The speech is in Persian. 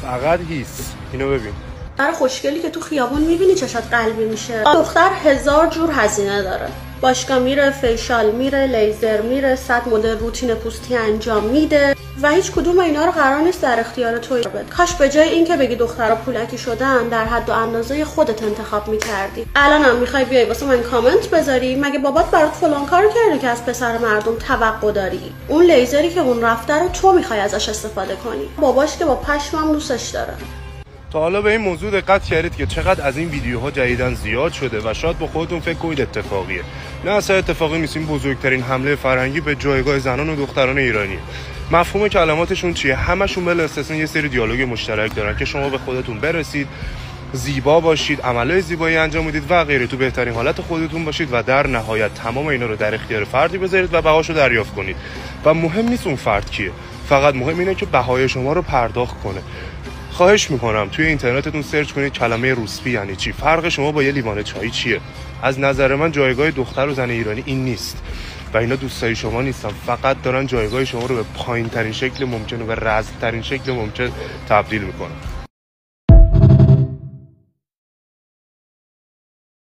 فقط هیس. اینو ببین. برای خوشگلی که تو خیابون میبینی چشات قلبی میشه. دختر 1000 جور هزینه داره. باشگاه میره، فیشال میره، لیزر میره، 100 مدل روتین پوستی انجام میده و هیچ کدوم اینا رو قرار نیست در اختیار تو بده. کاش به جای اینکه بگی دخترها پولکی شدن در حد و اندازه خودت انتخاب میکردی. الانم میخوای بیای واسه من کامنت بذاری مگه بابات برات فلان کارو کرده که از پسر مردم توقع داری؟ اون لیزری که اون رفته رو تو میخوای ازش استفاده کنی. باباش که با پشمم دوستش داره. تا حالا به این موضوع دقت کردید که چقدر از این ویدیوها جدیداً زیاد شده و شاید با خودتون فکر کنید اتفاقیه. نه اصلا اتفاقی نیست. این بزرگترین حمله فرهنگی به جایگاه زنان و دختران ایرانی. مفهوم کلماتشون چیه؟ همشون بلا استثنا یه سری دیالوگ مشترک دارن که شما به خودتون برسید، زیبا باشید، عملهای زیبایی انجام بدید و غیره، تو بهترین حالت خودتون باشید و در نهایت تمام اینا رو در اختیار فردی بذارید و بهاشو دریافت کنید. و مهم نیست اون فرد کیه، فقط مهم اینه که بهای شما رو پرداخت کنه. خواهش میکنم توی اینترنتتون سرچ کنید کلمه روسپی یعنی چی، فرق شما با یه لیوان چای چیه. از نظر من جایگاه دختر و زن ایرانی این نیست و اینا دوستای شما نیستن، فقط دارن جایگاه شما رو به پایین ترین شکل ممکن و به رذل ترین شکل ممکن تبدیل میکنن.